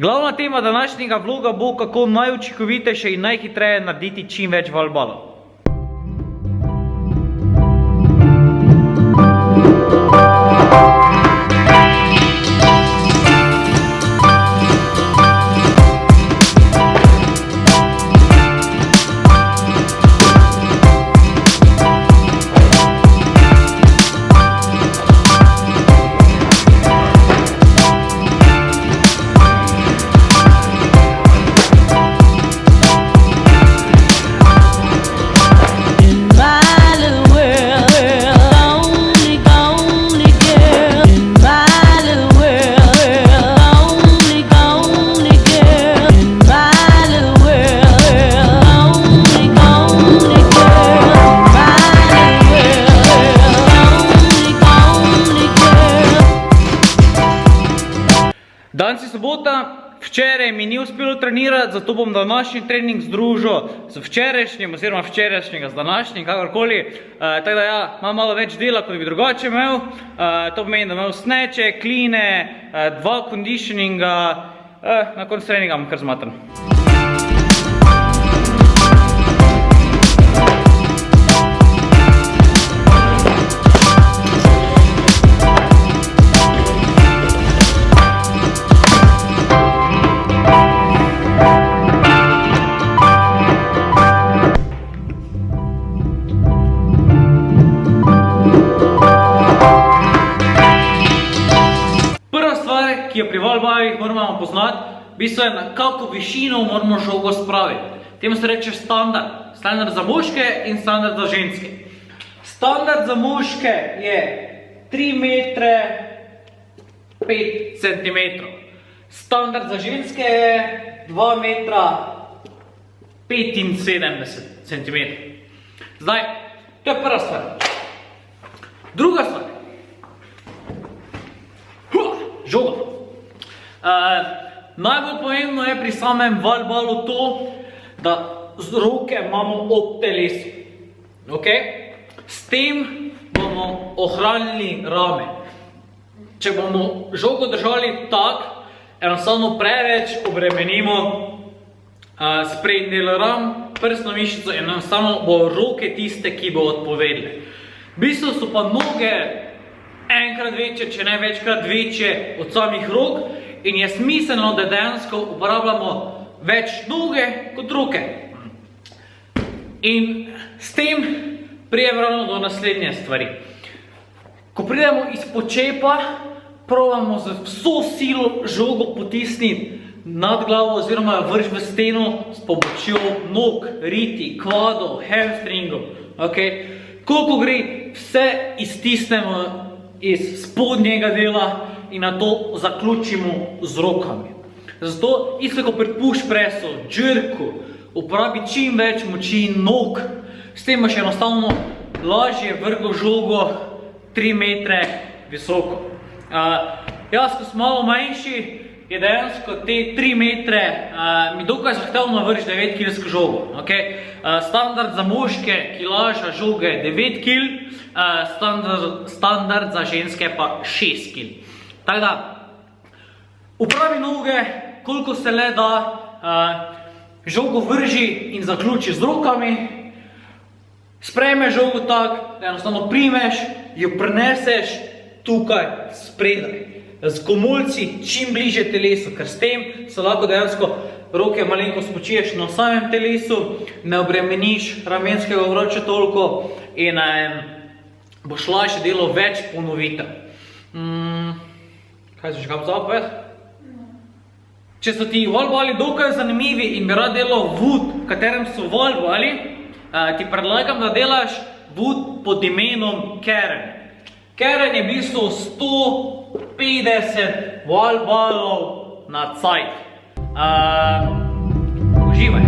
Glavna tema današnjega vloga bo, kako najučinkovitejše in najhitreje narediti čim več valbalov. Danes je sobota, včeraj mi ni uspelo trenirati, zato bom današnji trening združil z včerajšnjim, oziroma včerajšnjega z današnjim, kakorkoli. Tako da ja, imam malo več dela, kot bi drugače imel. To pomeni, da imel sneče, kline, 2 conditioninga, na koncu treninga bom kar zmatran. Ki jo pri valbalih moramo poznati, v bistvu je na kako višino moramo žogo spraviti. Temu se reče standard. Standard za moške in standard za ženske. Standard za moške je 3 metre 5 centimetrov. Standard za ženske je 2 metra 75 centimetrov. Zdaj, to je prva stvar. Druga stvar. Žoga. Najbolj pomembno je pri samem valbalu to, da roke imamo ob telesu. S tem bomo ohranili rame. Če bomo žogo držali tako, enostavno preveč obremenimo sprednji del ram, prsno mišico in enostavno bo roke tiste, ki bo odpovedle. V bistvu so pa noge enkrat večje, če ne večkrat večje od samih rok. In je smiselno, da dejansko uporabljamo več noge kot roke. In s tem pridemo ravno do naslednje stvari. Ko pridemo iz počepa, probamo z vso silo žogo potisniti nad glavo oziroma jo vrči v steno s pomočjo nog, riti, kvadov, hamstringov. Koliko gre, vse iztisnemo iz spodnjega dela in na to zaključimo z rokami. Zato, isto kot pri push pressu, jerku, uporabi čim več moči nog, s tem boš enostavno lažje vrgel žogo 3 metre visoko. Jaz, ko sem malo manjši, je dejansko te 3 metre mi dokaj zahtevno vrči 9 kilsko žogo. Standard za moške, ki lažja žoga je 9 kil, standard za ženske pa 6 kil. Tako da, upravi noge, koliko se le da, žogo vrži in zaključi z rokami, sprejme žogo tako, da enostavno primeš, jo preneseš tukaj spredaj. Z komolci čim bliže telesu, ker s tem se lahko dejansko roke malenko spočiješ na samem telesu, ne obremeniš ramenskega obroča toliko in boš lažje delal več ponovitev. Kaj si še kaj pozval povedati? Če so ti valbali dokaj zanimivi in bi rad delal wood, v katerem so valbali, ti predlagam, da delaš wood pod imenom Karen. Karen je v bistvu 150 valbalov na cajt. Uživaj!